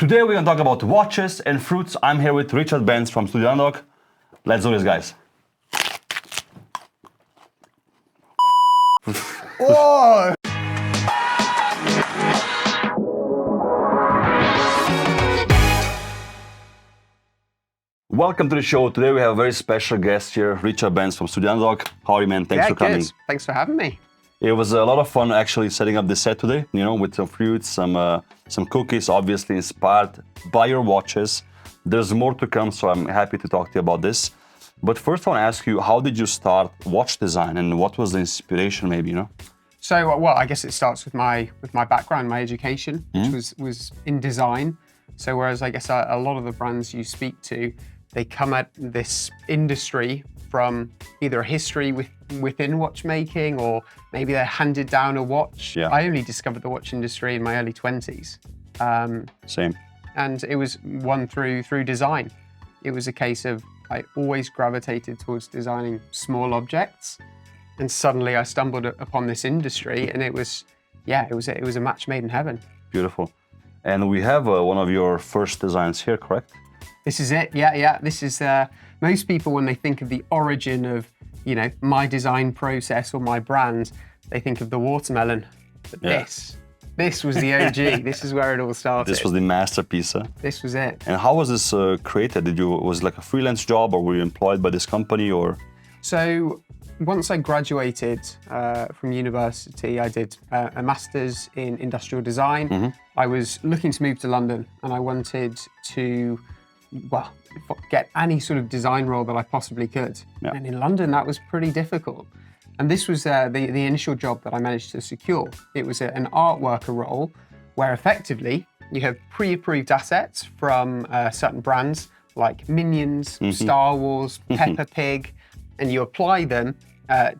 Today we're gonna talk about watches and fruits. I'm here with Richard Benc from Studio Underd0g. Let's do this, guys. Whoa! Welcome to the show. Today we have a very special guest here, Richard Benc from Studio Underd0g. How are you, man? Thanks for coming. Good. Thanks for having me. It was a lot of fun actually setting up this set today, you know, with some fruits, some cookies, obviously inspired by your watches. There's more to come, so I'm happy to talk to you about this. But first I want to ask you, how did you start watch design and what was the inspiration maybe, you know? So, well, I guess it starts with my background, my education, which was in design. So whereas I guess a lot of the brands you speak to, they come at this industry from either a history within watchmaking or maybe they're handed down a watch. Yeah. I only discovered the watch industry in my early 20s. Same. And it was one through design. It was a case of I always gravitated towards designing small objects, and suddenly I stumbled upon this industry, and it was a match made in heaven. Beautiful. And we have one of your first designs here, correct? This is it, yeah. This is, most people when they think of the origin of, you know, my design process or my brand, they think of the watermelon. But this was the OG. This is where it all started. This was the masterpiece. Huh? This was it. And how was this created? Was it like a freelance job or were you employed by this company or? So once I graduated from university, I did a master's in industrial design. I was looking to move to London and I wanted to, well, get any sort of design role that I possibly could. Yeah. And in London, that was pretty difficult. And this was the initial job that I managed to secure. It was an art worker role where effectively you have pre-approved assets from certain brands like Minions, Star Wars, Peppa Pig, and you apply them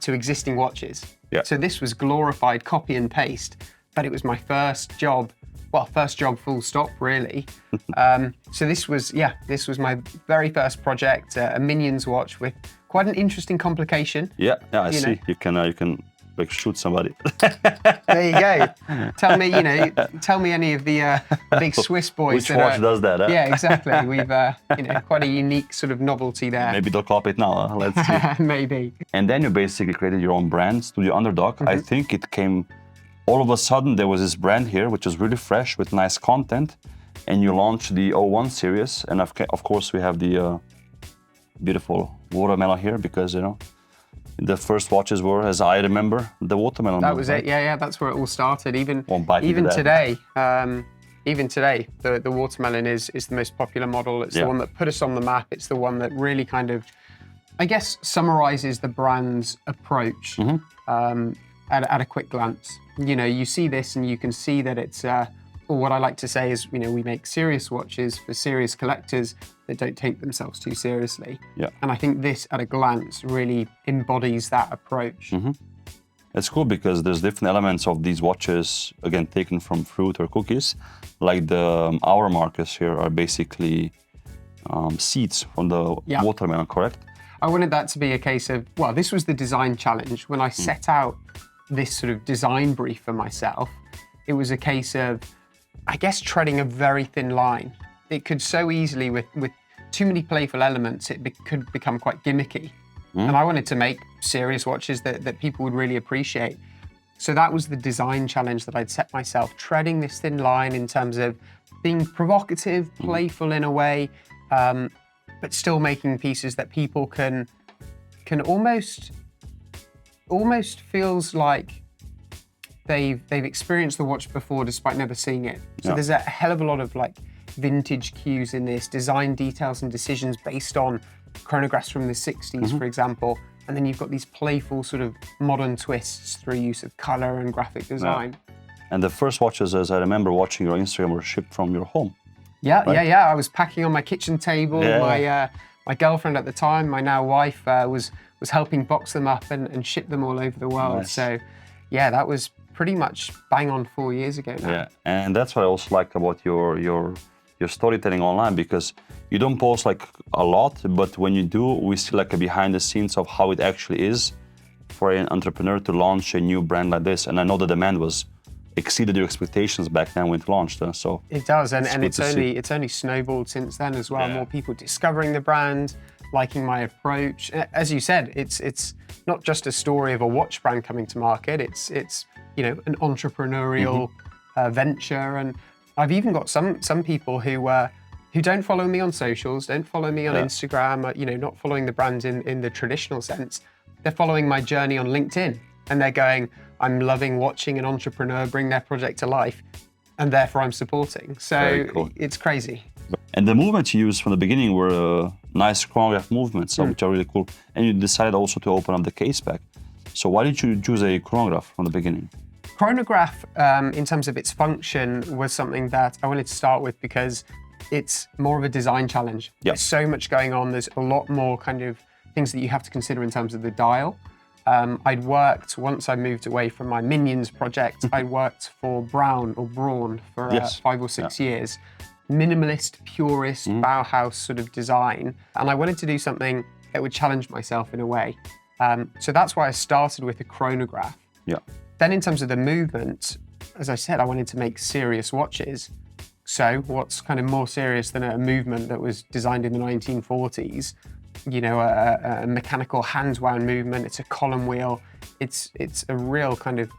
to existing watches. Yeah. So this was glorified copy and paste, but it was my first job. Well, first job full stop, really. So this was my very first project, a Minions watch with quite an interesting complication. Yeah, I see. You can like shoot somebody. There you go. Tell me any of the big Swiss boys. Which watch does that? Huh? Yeah, exactly. We've quite a unique sort of novelty there. Maybe they'll copy it now. Huh? Let's see. Maybe. And then you basically created your own brand, Studio Underd0g. I think it came. All of a sudden, there was this brand here, which was really fresh with nice content, and you launched the Av0 series. And of course, we have the beautiful watermelon here because, you know, the first watches were, as I remember, the watermelon. That was it. Yeah. That's where it all started. Even today, the watermelon is the most popular model. It's the one that put us on the map. It's the one that really kind of, I guess, summarizes the brand's approach at a quick glance. You know, you see this and you can see that it's, what I like to say is, you know, we make serious watches for serious collectors that don't take themselves too seriously. Yeah. And I think this, at a glance, really embodies that approach. It's cool because there's different elements of these watches, again, taken from fruit or cookies. Like the hour markers here are basically seeds from the watermelon, correct? I wanted that to be a case of, well, this was the design challenge. When I set out this sort of design brief for myself, it was a case of, I guess, treading a very thin line. It could so easily, with too many playful elements, could become quite gimmicky. And I wanted to make serious watches that people would really appreciate. So that was the design challenge that I'd set myself, treading this thin line in terms of being provocative, playful in a way, but still making pieces that people can almost feels like they've experienced the watch before despite never seeing it. So there's a hell of a lot of like vintage cues in this, design details and decisions based on chronographs from the 60s, for example. And then you've got these playful sort of modern twists through use of color and graphic design. And the first watches, as I remember watching your Instagram, were shipped from your home. Yeah. I was packing on my kitchen table. My girlfriend at the time, my now wife, was helping box them up and ship them all over the world. Nice. So yeah, that was pretty much bang on 4 years ago now. Yeah, and that's what I also like about your storytelling online, because you don't post like a lot, but when you do, we see like a behind the scenes of how it actually is for an entrepreneur to launch a new brand like this. And I know the demand was exceeded your expectations back then when it launched. So it does, and good to see. it's only snowballed since then as well. Yeah. More people discovering the brand, liking my approach. As you said, it's not just a story of a watch brand coming to market. It's you know, an entrepreneurial venture, and I've even got some people who don't follow me on socials, don't follow me on Instagram, you know, not following the brand in the traditional sense. They're following my journey on LinkedIn, and they're going, I'm loving watching an entrepreneur bring their project to life, and therefore I'm supporting. So cool. It's crazy. And the movements you used from the beginning were nice chronograph movements, which are really cool. And you decided also to open up the case back. So why did you choose a chronograph from the beginning? Chronograph, in terms of its function, was something that I wanted to start with because it's more of a design challenge. Yep. There's so much going on. There's a lot more kind of things that you have to consider in terms of the dial. I'd worked, once I moved away from my Minions project, I worked for Braun for 5 or 6 years. Minimalist, purist, Bauhaus sort of design. And I wanted to do something that would challenge myself in a way. So that's why I started with a chronograph. Yeah. Then in terms of the movement, as I said, I wanted to make serious watches. So what's kind of more serious than a movement that was designed in the 1940s? You know, a mechanical hand-wound movement. It's a column wheel. It's a real kind of,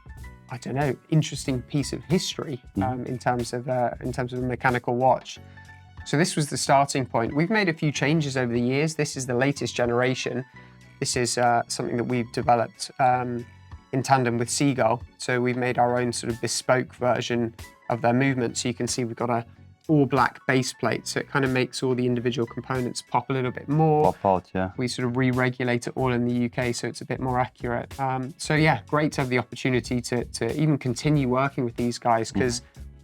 I don't know, interesting piece of history in terms of a mechanical watch. So this was the starting point. We've made a few changes over the years. This is the latest generation. This is something that we've developed in tandem with Seagull. So we've made our own sort of bespoke version of their movement. So you can see we've got a all black base plate. So it kind of makes all the individual components pop a little bit more. Pop out, yeah. We sort of re-regulate it all in the UK so it's a bit more accurate. So yeah, great to have the opportunity to even continue working with these guys because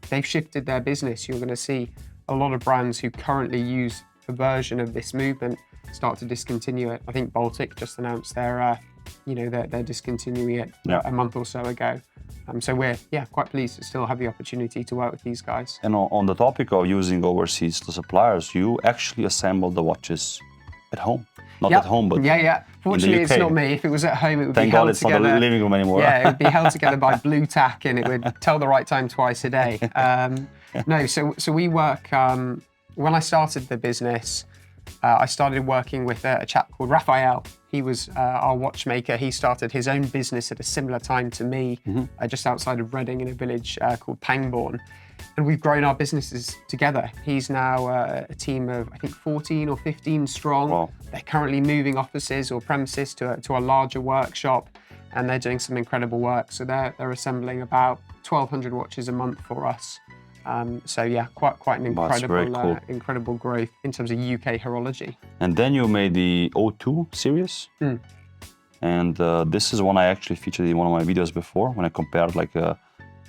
they've shifted their business. You're going to see a lot of brands who currently use a version of this movement start to discontinue it. I think Baltic just announced they're discontinuing it a month or so ago. So we're quite pleased to still have the opportunity to work with these guys. And on the topic of using overseas suppliers, you actually assemble the watches at home. Not at home, but Fortunately, it's not me. If it was at home, it would be held God it's together. not the living room anymore. Yeah, it would be held together by blue tack, and it would tell the right time twice a day. No, so we work. When I started the business, I started working with a chap called Raphael. He was our watchmaker. He started his own business at a similar time to me, just outside of Reading in a village called Pangbourne. And we've grown our businesses together. He's now a team of, I think, 14 or 15 strong. Wow. They're currently moving offices or premises to a larger workshop, and they're doing some incredible work. So they're assembling about 1,200 watches a month for us. So yeah, quite an incredible growth in terms of UK horology. And then you made the O2 series. And this is one I actually featured in one of my videos before when I compared like a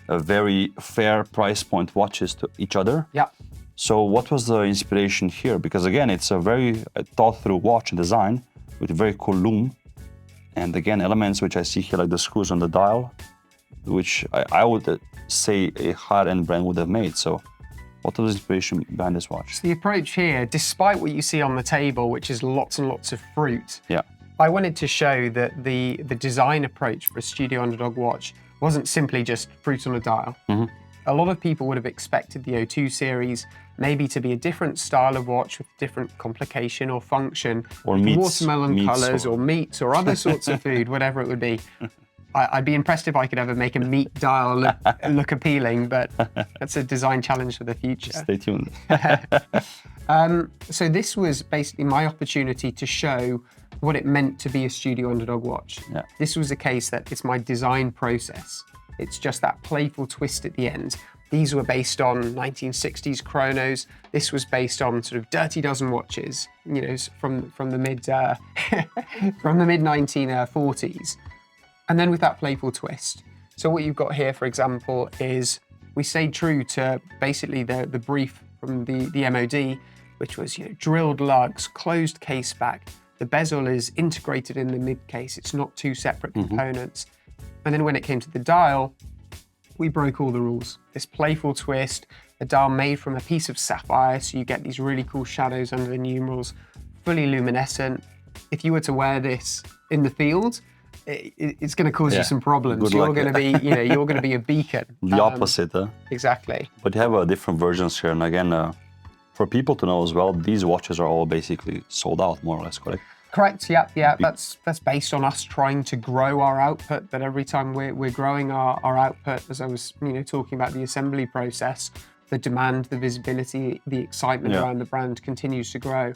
very fair price point watches to each other. Yeah. So what was the inspiration here? Because again, it's a very thought through watch and design with a very cool lume. And again, elements which I see here, like the screws on the dial, which I would say a higher-end brand would have made. So what was the inspiration behind this watch? So the approach here, despite what you see on the table, which is lots and lots of fruit, I wanted to show that the design approach for a Studio Underdog watch wasn't simply just fruit on a dial. A lot of people would have expected the O2 series maybe to be a different style of watch with different complication or function, or like meats, watermelon colours or meats or other sorts of food, whatever it would be. I'd be impressed if I could ever make a meat dial look appealing, but that's a design challenge for the future. Stay tuned. So this was basically my opportunity to show what it meant to be a Studio Underdog watch. Yeah. This was a case that it's my design process. It's just that playful twist at the end. These were based on 1960s chronos. This was based on sort of Dirty Dozen watches, you know, from the mid 1940s. And then with that playful twist. So what you've got here, for example, is we stayed true to basically the brief from the MOD, which was, you know, drilled lugs, closed case back. The bezel is integrated in the mid case. It's not two separate components. And then when it came to the dial, we broke all the rules. This playful twist, a dial made from a piece of sapphire, so you get these really cool shadows under the numerals, fully luminescent. If you were to wear this in the field, it's going to cause you some problems. Good you're luck, going to be, you're going to be a beacon. The opposite, huh? Exactly. But you have different versions here, and again, for people to know as well, these watches are all basically sold out, more or less, correct? Correct. Yeah. That's based on us trying to grow our output. But every time we're growing our output, as I was talking about the assembly process, the demand, the visibility, the excitement around the brand continues to grow.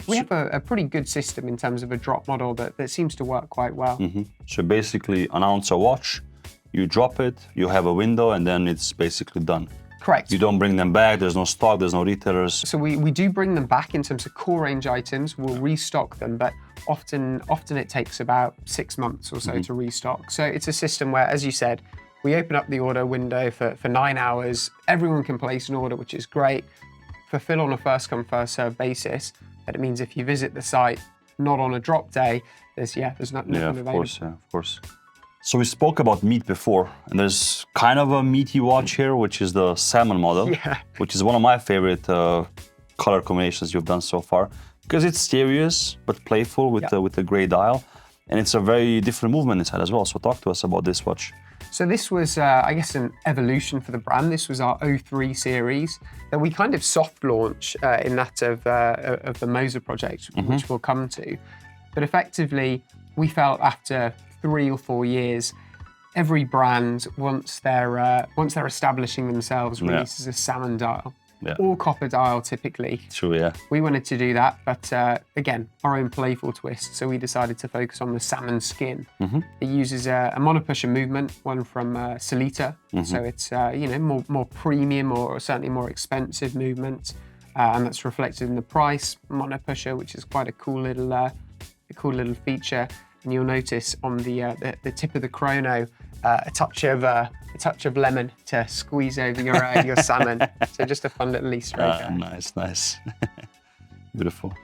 We have a pretty good system in terms of a drop model that seems to work quite well. So basically, announce a watch, you drop it, you have a window, and then it's basically done. Correct. You don't bring them back, there's no stock, there's no retailers. So we do bring them back in terms of core range items. We'll restock them, but often it takes about 6 months or so to restock. So it's a system where, as you said, we open up the order window for 9 hours. Everyone can place an order, which is great. Fulfill on a first come, first served basis. But it means if you visit the site, not on a drop day, there's nothing available. Of course. So we spoke about meat before, and there's kind of a meaty watch here, which is the salmon model, which is one of my favorite color combinations you've done so far, because it's serious but playful with the gray dial, and it's a very different movement inside as well. So talk to us about this watch. So this was, I guess, an evolution for the brand. This was our Av0cado series that we kind of soft launch in that of the Moser project, which we'll come to. But effectively, we felt after 3 or 4 years, every brand, once they're establishing themselves, releases a salmon dial. Or copper dial, typically. True, yeah. We wanted to do that, but again, our own playful twist. So we decided to focus on the salmon skin. It uses a monopusher movement, one from Sellita. So it's more premium or certainly more expensive movement, and that's reflected in the price. Monopusher, which is quite a cool little feature. And you'll notice on the tip of the chrono a touch of lemon to squeeze over your salmon. So just a fun little Easter egg. Nice. Beautiful.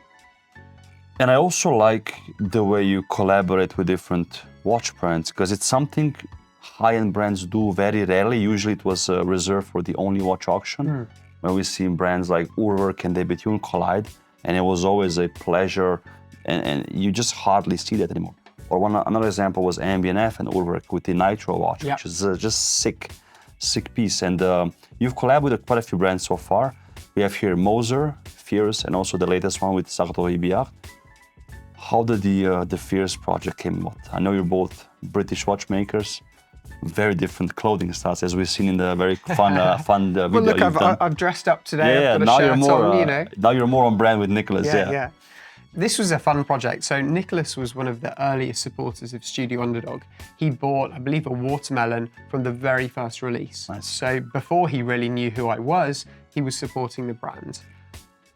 And I also like the way you collaborate with different watch brands, because it's something high-end brands do very rarely. Usually it was reserved for the only watch auction, where we see brands like Av0cado and Debutune collide, and it was always a pleasure, and you just hardly see that anymore. Or another example was AMBNF and Av0cado with the Nitro watch, which is just sick piece. And you've collaborated with quite a few brands so far. We have here Moser, Fierce, and also the latest one with Sartori. How did the Fierce project came about? I know you're both British watchmakers, very different clothing styles, as we've seen in the very fun video. Well, look, I've dressed up today. I've got now a you're shirt more on, now you're more on brand with Nicholas. Yeah. This was a fun project. So Nicholas was one of the earliest supporters of Studio Underd0g. He bought, I believe, a watermelon from the very first release. Nice. So before he really knew who I was, he was supporting the brand.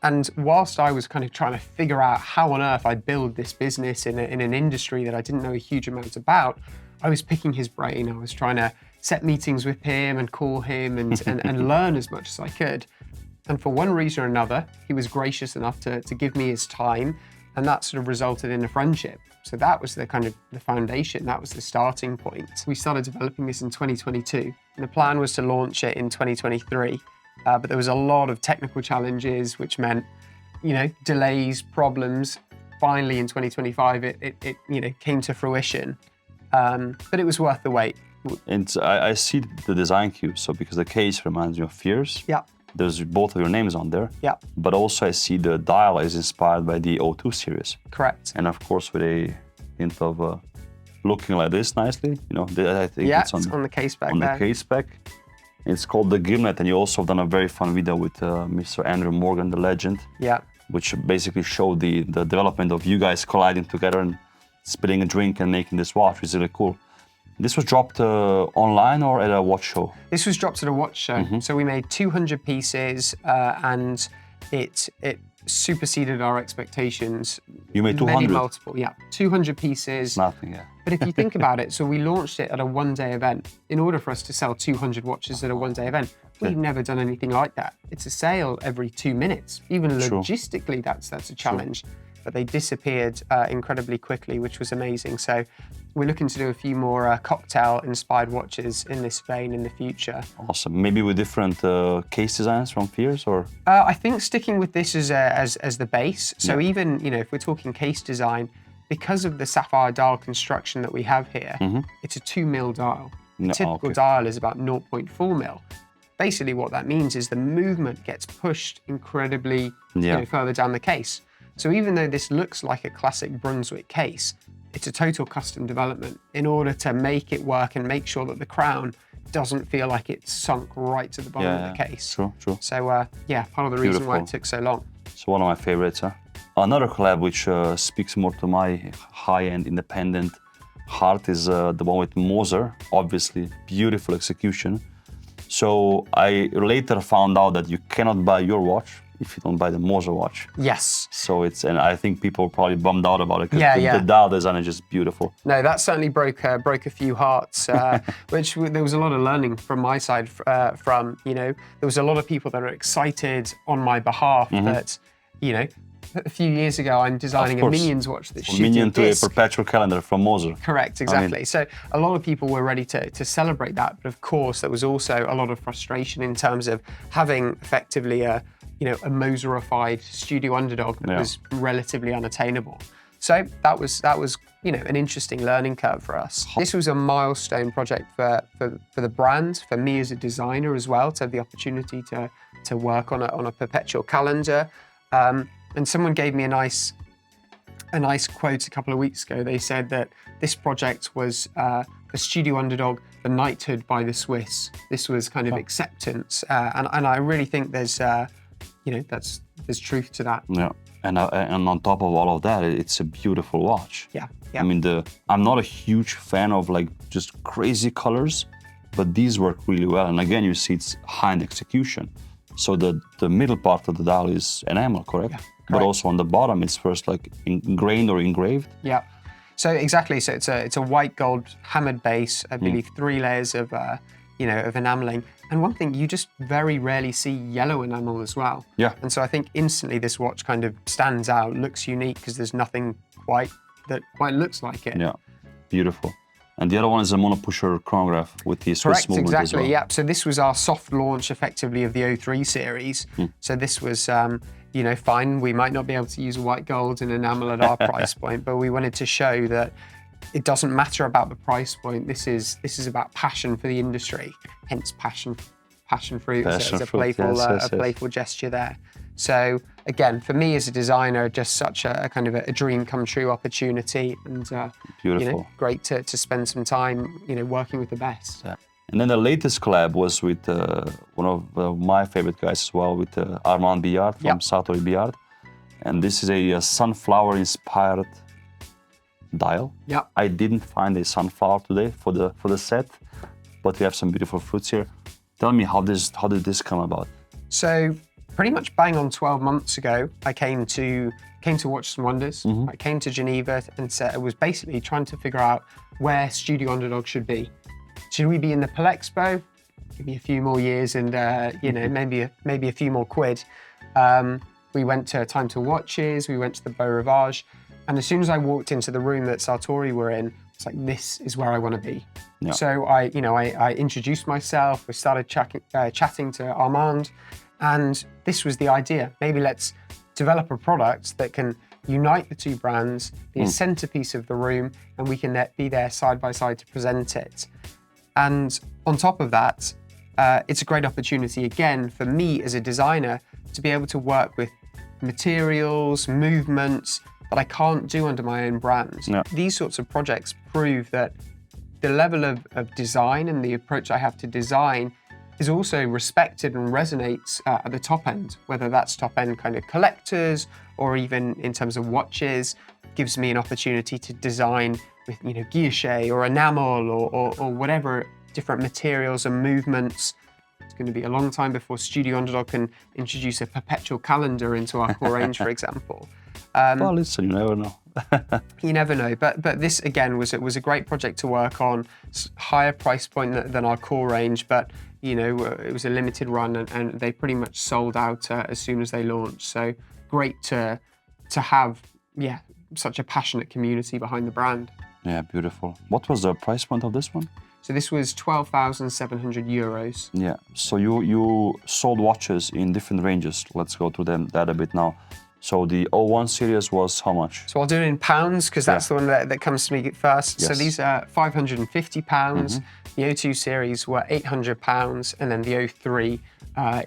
And whilst I was kind of trying to figure out how on earth I'd build this business in an industry that I didn't know a huge amount about, I was picking his brain. I was trying to set meetings with him and call him and learn as much as I could. And for one reason or another, he was gracious enough to give me his time, and that sort of resulted in a friendship. So that was the kind of the foundation, that was the starting point. We started developing this in 2022, and the plan was to launch it in 2023, but there was a lot of technical challenges, which meant, delays, problems. Finally, in 2025, it came to fruition, but it was worth the wait. And I see the design cue, so because the case reminds me of Fierce. Yeah. There's both of your names on there. Yeah. But also I see the dial is inspired by the Av0cado series. Correct. And of course with a hint of looking like this nicely. I think it's on the case back on there. the case back. It's called the Gimlet, and you also have done a very fun video with Mr. Andrew Morgan, the legend. Yeah. Which basically showed the development of you guys colliding together and spitting a drink and making this watch, which is really cool. This was dropped online or at a watch show? This was dropped at a watch show. So we made 200 pieces and it superseded our expectations. You made 200? Many multiple, 200 pieces. Nothing, yeah. But if you think about it, so we launched it at a one-day event. In order for us to sell 200 watches at a one-day event, we've never done anything like that. It's a sale every 2 minutes. Even logistically, that's a challenge. But they disappeared incredibly quickly, which was amazing. So we're looking to do a few more cocktail-inspired watches in this vein in the future. Awesome. Maybe with different case designs from Fierce, or? I think sticking with this as the base. So even if we're talking case design, because of the sapphire dial construction that we have here, it's a 2mm dial. The typical dial is about 0.4mm. Basically what that means is the movement gets pushed incredibly further down the case. So even though this looks like a classic Brunswick case, it's a total custom development in order to make it work and make sure that the crown doesn't feel like it's sunk right to the bottom of the case. True. So yeah, part of the reason why it took so long. It's one of my favorites. Another collab which speaks more to my high-end independent heart is the one with Moser. Obviously, beautiful execution. So I later found out that you cannot buy your watch if you don't buy the Moser watch. Yes. So and I think people are probably bummed out about it because the dial design is just beautiful. No, that certainly broke a few hearts, which there was a lot of learning from my side from, there was a lot of people that are excited on my behalf that, a few years ago, I'm designing a Minions watch that's shooting Minion to disc. a perpetual calendar from Moser. Correct, exactly. So a lot of people were ready to celebrate that, but of course there was also a lot of frustration in terms of having effectively a Moserified Studio Underdog that was relatively unattainable. So that was an interesting learning curve for us. This was a milestone project for the brand, for me as a designer as well, to have the opportunity to work on a perpetual calendar. And someone gave me a nice quote a couple of weeks ago. They said that this project was for Studio Underdog, the knighthood by the Swiss. This was kind of acceptance, and I really think there's truth to that. Yeah, and on top of all of that, it's a beautiful watch. Yeah. I mean, I'm not a huge fan of like just crazy colors, but these work really well. And again, you see it's high-end execution. So the middle part of the dial is enamel, correct? Yeah. But also on the bottom, it's first like ingrained or engraved. Yeah. So exactly. So it's a white gold hammered base. I believe 3 layers of of enameling. And one thing, you just very rarely see yellow enamel as well. Yeah. And so I think instantly this watch kind of stands out, looks unique because there's nothing that quite looks like it. Yeah. Beautiful. And the other one is a monopusher chronograph with the Swiss movement as well. Yeah. So this was our soft launch, effectively, of the Av0c series. So this was, fine. We might not be able to use white gold and enamel at our price point, but we wanted to show that it doesn't matter about the price point. This is about passion for the industry. Hence, passion fruit. So it's a playful gesture there. So again, for me as a designer, just such a kind of a dream come true opportunity, and beautiful. Great to spend some time, working with the best. Yeah. And then the latest collab was with one of my favorite guys as well, with Armand Billard from Sartori Billard, and this is a sunflower-inspired dial. Yeah. I didn't find a sunflower today for the set, but we have some beautiful fruits here. Tell me how did this come about? So pretty much bang on 12 months ago, I came to Watches and Wonders. I came to Geneva and I was basically trying to figure out where Studio Underdog should be. Should we be in the Palexpo? Give me a few more years and maybe a few more quid. We went to Time to Watches. We went to the Beau Rivage, and as soon as I walked into the room that Sartori were in, it's like, this is where I want to be. Yeah. So I introduced myself. We started chatting to Armand, and this was the idea. Maybe let's develop a product that can unite the two brands, be a centerpiece of the room, and we can be there side by side to present it. And on top of that, it's a great opportunity again for me as a designer to be able to work with materials, movements that I can't do under my own brand. No. These sorts of projects prove that the level of design and the approach I have to design is also respected and resonates at the top end, whether that's top end kind of collectors or even in terms of watches. Gives me an opportunity to design with guilloche or enamel or whatever different materials and movements. It's going to be a long time before Studio Underdog can introduce a perpetual calendar into our core range, for example. Well, listen, you never know. You never know, but this again was a great project to work on. Higher price point than our core range, but it was a limited run, and they pretty much sold out as soon as they launched. So great to have such a passionate community behind the brand. Yeah, beautiful. What was the price point of this one? So this was 12,700 euros. Yeah. So you sold watches in different ranges. Let's go through that a bit now. So the 01 series was how much? So I'll do it in pounds because that's the one that comes to me first. So Yes. these are £550. The 02 series were £800, and then the 03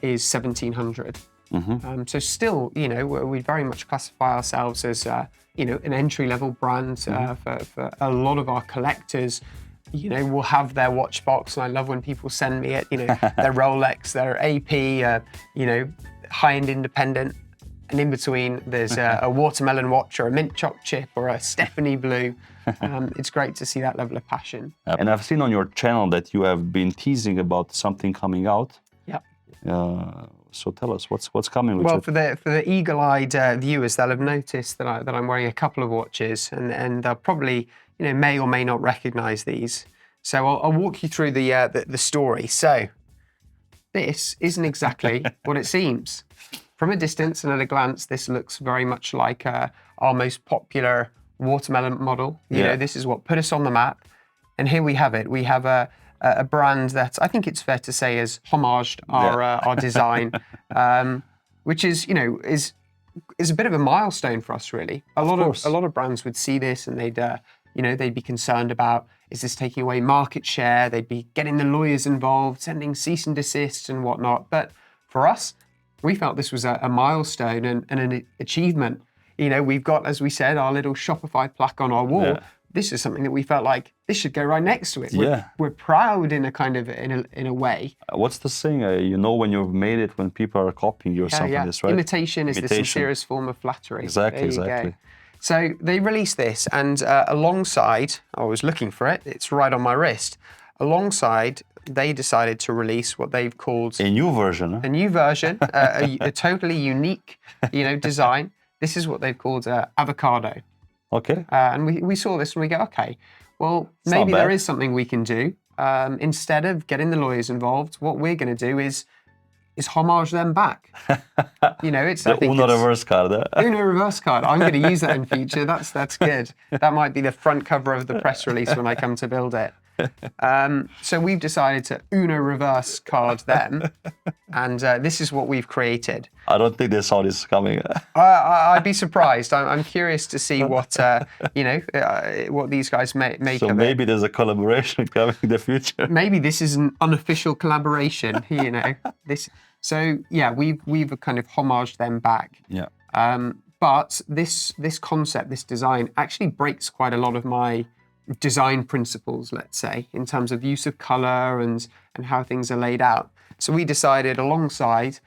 is 1,700. So still, you know, we very much classify ourselves as, you know, an entry-level brand for a lot of our collectors. You know, will have their watch box, and I love when people send me it. You know, their Rolex, their AP, you know, high-end independent. And in between, there's a watermelon watch or a mint choc chip or a Stephanie Blue. It's great to see that level of passion. And I've seen on your channel that you have been teasing about something coming out. Yep. So tell us, what's coming with Well, it? for the eagle-eyed viewers, they'll have noticed that I'm wearing a couple of watches, and they'll probably, you know, may or may not recognise these. So I'll walk you through the story. So this isn't exactly what it seems. From a distance and at a glance, this looks very much like our most popular watermelon model. You know, this is what put us on the map. And here we have it. We have a brand that I think it's fair to say has homaged our design, which is, you know, is a bit of a milestone for us, really. A lot of brands would see this and they'd, you know, they'd be concerned about, is this taking away market share? They'd be getting the lawyers involved, sending cease and desist and whatnot. But for us, we felt this was a milestone and an achievement. You know, we've got, as we said, our little Shopify plaque on our wall. This is something that we felt like this should go right next to it. We're proud in a kind of in a way. What's the saying? You know when you've made it when people are copying you or something like this, right? Imitation is the sincerest form of flattery. Exactly. So they released this, and alongside, I was looking for it. It's right on my wrist. Alongside, they decided to release what they've called a new version. A new version, a totally unique, you know, design. This is what they've called Av0cado. Okay. And we saw this and we go, okay, well, maybe there is something we can do. Instead of getting the lawyers involved, what we're going to do is homage them back. You know, it's the Uno reverse card. Uno reverse card. I'm going to use that in future. That's good. That might be the front cover of the press release when I come to build it. So we've decided to Uno reverse card them, and this is what we've created. I don't think they saw this coming. I'd be surprised. I'm curious to see what you know, what these guys make of it. So maybe there's a collaboration coming in the future. Maybe this is an unofficial collaboration. You know, this. So yeah, we've kind of homaged them back. Yeah. But this concept, this design, actually breaks quite a lot of my design principles, let's say, in terms of use of color and how things are laid out. So we decided alongside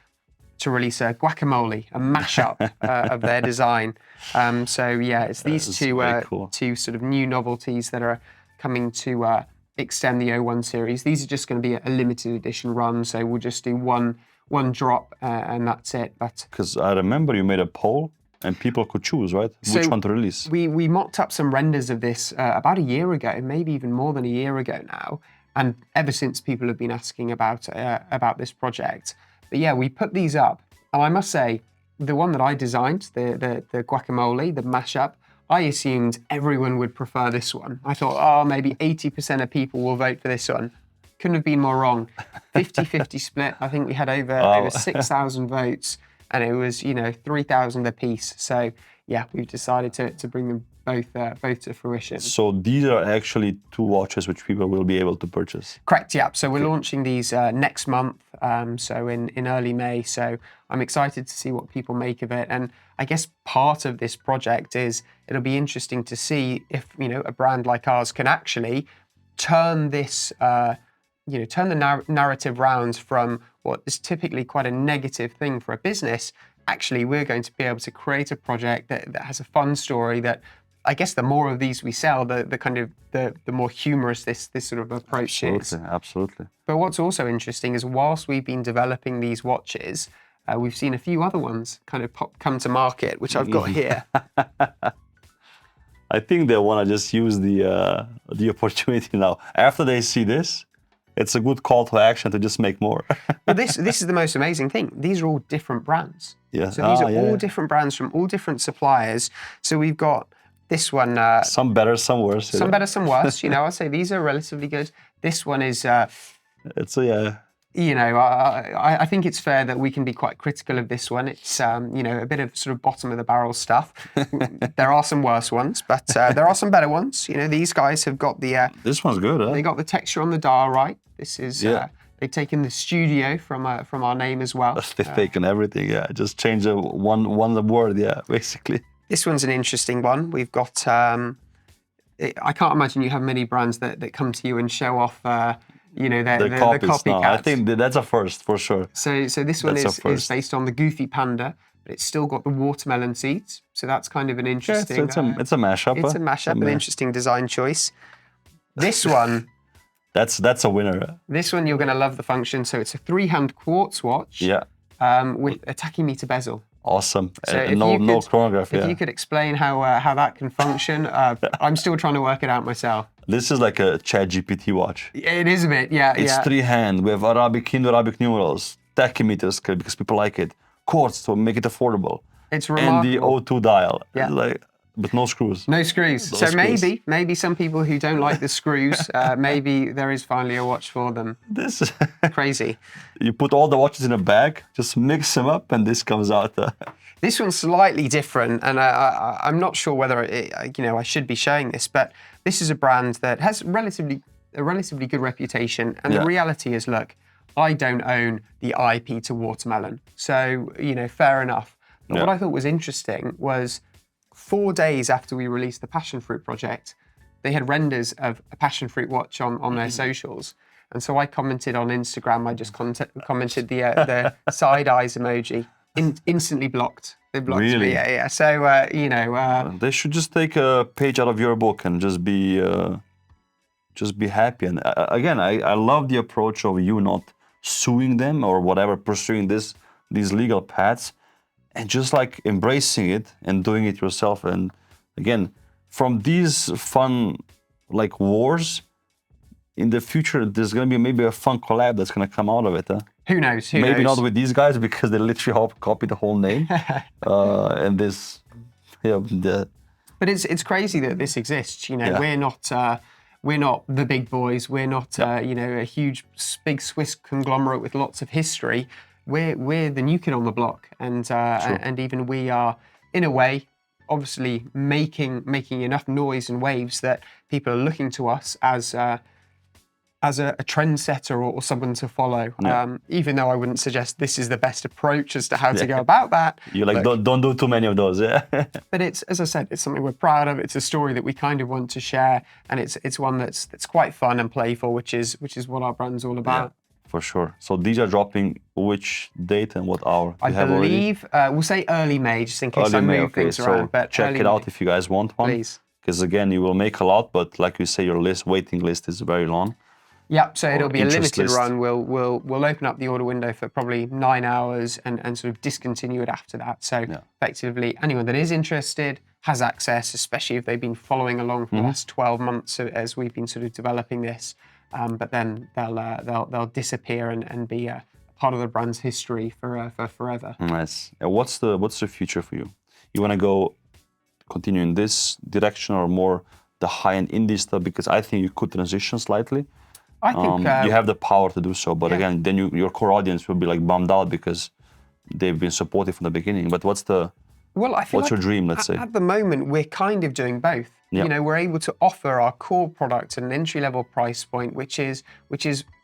to release a guacamole, a mashup of their design. So yeah, it's these two sort of new novelties that are coming to extend the 01 series. These are just going to be a limited edition run, so we'll just do one drop and that's it. But because I remember you made a poll and people could choose, right? Which one to release? We mocked up some renders of this about a year ago, maybe even more than a year ago now. And ever since, people have been asking about this project. But yeah, we put these up. And I must say, the one that I designed, the guacamole, the mashup, I assumed everyone would prefer this one. I thought, oh, maybe 80% of people will vote for this one. Couldn't have been more wrong. 50-50 split. I think we had over 6,000 votes. And it was, you know, 3,000 a piece. So yeah, we've decided to bring them both to fruition. So these are actually two watches which people will be able to purchase. Correct. Yeah. So we're launching these next month. So in early May. So I'm excited to see what people make of it. And I guess part of this project is it'll be interesting to see if, you know, a brand like ours can actually turn this. You know, turn the narrative round from what is typically quite a negative thing for a business. Actually, we're going to be able to create a project that has a fun story that, I guess, the more of these we sell, the kind of the more humorous this sort of approach is. Absolutely. But what's also interesting is whilst we've been developing these watches, we've seen a few other ones kind of come to market, which I've got here. I think they want to just use the opportunity now. After they see this, it's a good call to action to just make more. Well, this is the most amazing thing. These are all different brands. Yeah. So these are all different brands from all different suppliers. So we've got this one. Some better, some worse. Some better, some worse. You know, I'd say these are relatively good. This one is. It's a you know, I think it's fair that we can be quite critical of this one. It's, you know, a bit of sort of bottom of the barrel stuff. There are some worse ones, but there are some better ones. You know, these guys have got the... This one's good, huh? They got the texture on the dial right. This is... they've taken the studio from our name as well. They've taken everything, yeah. Just change one word, yeah, basically. This one's an interesting one. We've got... I can't imagine you have many brands that come to you and show off... you know, the copycats. No, I think that's a first for sure. So this one is based on the Goofy Panda, but it's still got the watermelon seeds. So that's kind of an interesting... it's a mashup. It's a mashup, an interesting design choice. This one... that's a winner. This one, you're going to love the function. So it's a 3-hand quartz watch with a tachymeter bezel. Awesome. So no chronograph, If you could explain how that can function, I'm still trying to work it out myself. This is like a ChatGPT watch. It is a bit, yeah. It's 3-hand. We have Hindu-Arabic numerals, tachymeters because people like it, quartz to make it affordable. It's remarkable. And the O2 dial. Yeah. But no screws. No screws. No so screws. maybe some people who don't like the screws, maybe there is finally a watch for them. This is crazy. You put all the watches in a bag, just mix them up, and this comes out. This one's slightly different, and I'm not sure whether I should be showing this, but this is a brand that has a relatively good reputation. And the reality is, look, I don't own the IP to watermelon, so fair enough. But what I thought was interesting was 4 days after we released the passion fruit project, they had renders of a passion fruit watch on their socials. And so I commented on Instagram, I just commented the side eyes emoji, instantly blocked. They blocked me, yeah. So, they should just take a page out of your book and just be happy. And again, I love the approach of you not suing them or whatever, pursuing these legal paths, and just like embracing it and doing it yourself. And again, from these fun like wars, in the future, there's going to be maybe a fun collab that's going to come out of it. Huh? Who knows? Maybe not with these guys because they literally copy the whole name. And this, But it's crazy that this exists. We're not the big boys. We're not a huge, big Swiss conglomerate with lots of history. We're the new kid on the block, and even we are, in a way, obviously making enough noise and waves that people are looking to us as a trendsetter or someone to follow. Even though I wouldn't suggest this is the best approach as to how to go about that. You don't do too many of those, But it's, as I said, it's something we're proud of. It's a story that we kind of want to share, and it's one that's quite fun and playful, which is what our brand's all about. Yeah. For sure. So these are dropping which date and what hour? I believe we'll say early May, just in case I move things around. But check it out if you guys want one. Please. Because again, you will make a lot, but like you say, your waiting list is very long. Yeah, so it'll be a limited run. We'll open up the order window for probably 9 hours and sort of discontinue it after that. So effectively, anyone that is interested has access, especially if they've been following along for the last 12 months as we've been sort of developing this. But then they'll disappear and be a part of the brand's history for forever. Nice. What's the future for you? You want to continue in this direction or more the high-end indie stuff? Because I think you could transition slightly. I think you have the power to do so. But again, then your core audience will be like bummed out because they've been supportive from the beginning. But what's your dream? Let's say at the moment we're kind of doing both. We're able to offer our core product at an entry-level price point, which is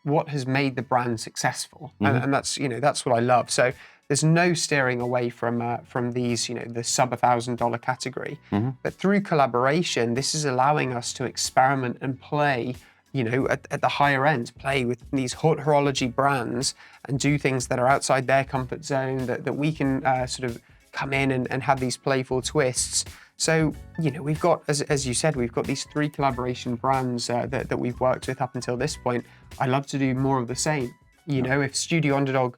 what has made the brand successful, and that's what I love. So there's no steering away from these, the sub $1,000 category. But through collaboration, this is allowing us to experiment and play, at the higher end, play with these horology brands and do things that are outside their comfort zone, that we can sort of come in and have these playful twists. So, we've got, as you said, we've got these 3 collaboration brands that we've worked with up until this point. I love to do more of the same. If Studio Underd0g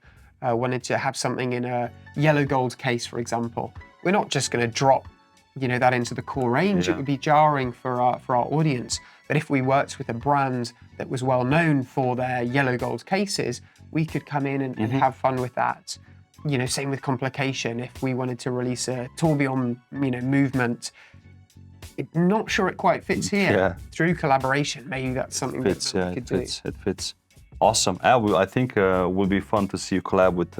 wanted to have something in a yellow gold case, for example, we're not just going to drop, that into the core range. It would be jarring for our audience. But if we worked with a brand that was well known for their yellow gold cases, we could come in and have fun with that. Same with complication. If we wanted to release a tourbillon, movement, not sure it quite fits here. Through collaboration, maybe that's something that we could do. It fits. Awesome. I think will be fun to see you collab with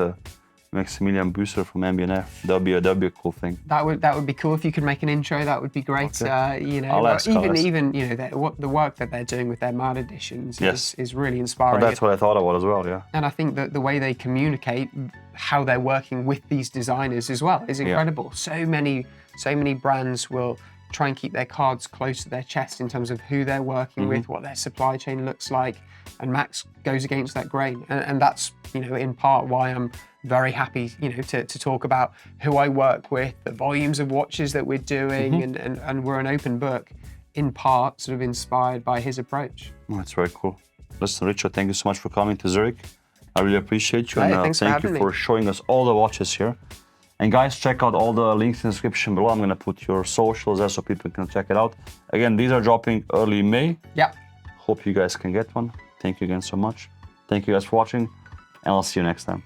Maximilian Büsser from MBNF. That'd be a cool thing. That would be cool if you could make an intro. That would be great. Okay. You know, I'll ask. even you know what the work that they're doing with their MAD editions is really inspiring. Well, that's what I thought about as well. Yeah. And I think that the way they communicate, how they're working with these designers as well, is incredible. So many brands will try and keep their cards close to their chest in terms of who they're working with, what their supply chain looks like, and Max goes against that grain. And that's, you know, in part why I'm very happy, you know, to talk about who I work with, the volumes of watches that we're doing, and we're an open book, in part sort of inspired by his approach. Oh, that's very cool. Listen, Richard, thank you so much for coming to Zurich. I really appreciate you, and thank you for showing us all the watches here. And guys, check out all the links in the description below. I'm gonna put your socials there so people can check it out. Again, these are dropping early May. Yeah. Hope you guys can get one. Thank you again so much. Thank you guys for watching, and I'll see you next time.